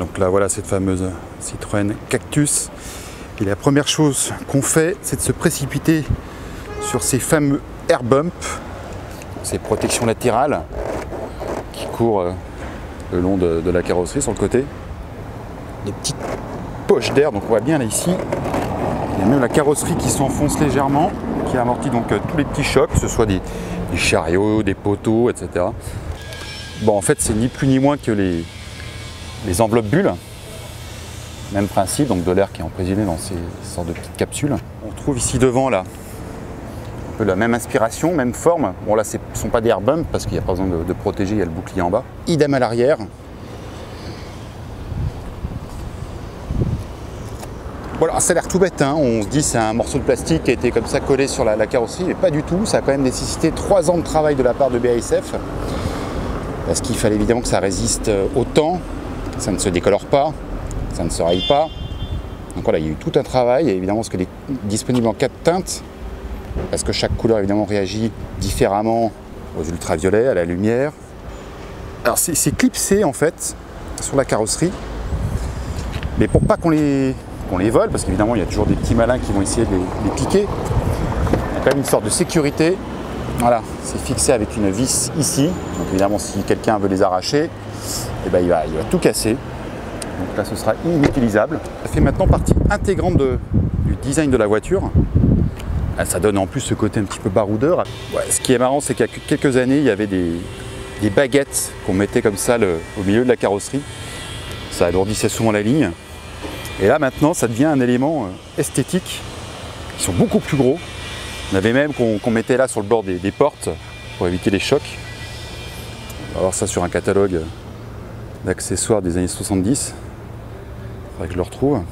Donc là voilà cette fameuse Citroën Cactus. Et la première chose qu'on fait, c'est de se précipiter sur ces fameux air bumps, ces protections latérales qui courent le long de la carrosserie sur le côté. Des petites poches d'air, donc on voit bien là ici. Il y a même la carrosserie qui s'enfonce légèrement, qui amortit donc tous les petits chocs, que ce soit des chariots, des poteaux, etc. Bon, en fait, c'est ni plus ni moins que les enveloppes bulles. Même principe, donc de l'air qui est emprisonné dans ces sortes de petites capsules. On trouve ici devant, là, un peu la même inspiration, même forme. Bon, là, ce ne sont pas des air bumps parce qu'il n'y a pas besoin de protéger, il y a le bouclier en bas. Idem à l'arrière. Voilà, ça a l'air tout bête, hein. On se dit c'est un morceau de plastique qui a été comme ça collé sur la carrosserie, mais pas du tout. Ça a quand même nécessité 3 ans de travail de la part de BASF, parce qu'il fallait évidemment que ça résiste au temps, ça ne se décolore pas, ça ne se raye pas. Donc voilà, il y a eu tout un travail, et évidemment parce qu'elle est disponible en 4 teintes, parce que chaque couleur évidemment réagit différemment aux ultraviolets, à la lumière. Alors c'est clipsé en fait sur la carrosserie, mais pour pas qu'on les vole, parce qu'évidemment il y a toujours des petits malins qui vont essayer de les piquer. Il y a quand même une sorte de sécurité. Voilà, c'est fixé avec une vis ici. Donc évidemment si quelqu'un veut les arracher, eh ben, il va tout casser. Donc là ce sera inutilisable. Ça fait maintenant partie intégrante du design de la voiture. Là, ça donne en plus ce côté un petit peu baroudeur. Ouais, ce qui est marrant, c'est qu'il y a quelques années, il y avait des baguettes qu'on mettait comme ça au milieu de la carrosserie. Ça alourdissait souvent la ligne. Et là maintenant ça devient un élément esthétique. Ils sont beaucoup plus gros. On avait même qu'on mettait là sur le bord des portes pour éviter les chocs. On va voir ça sur un catalogue d'accessoires des années 70. Il faudrait que je le retrouve.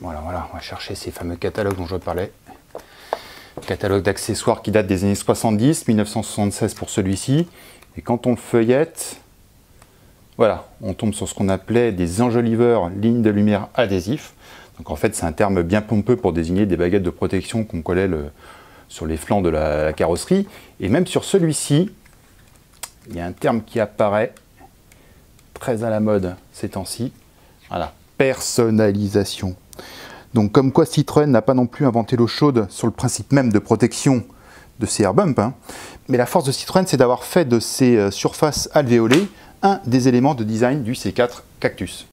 Voilà, on va chercher ces fameux catalogues dont je parlais. Catalogue d'accessoires qui date des années 70, 1976 pour celui-ci. Et quand on le feuillette, voilà, on tombe sur ce qu'on appelait des enjoliveurs lignes de lumière adhésifs. Donc en fait, c'est un terme bien pompeux pour désigner des baguettes de protection qu'on collait sur les flancs de la carrosserie. Et même sur celui-ci, il y a un terme qui apparaît très à la mode ces temps-ci. Voilà, personnalisation. Donc comme quoi Citroën n'a pas non plus inventé l'eau chaude sur le principe même de protection de ces air bumps, hein. Mais la force de Citroën, c'est d'avoir fait de ces surfaces alvéolées un des éléments de design du C4 Cactus.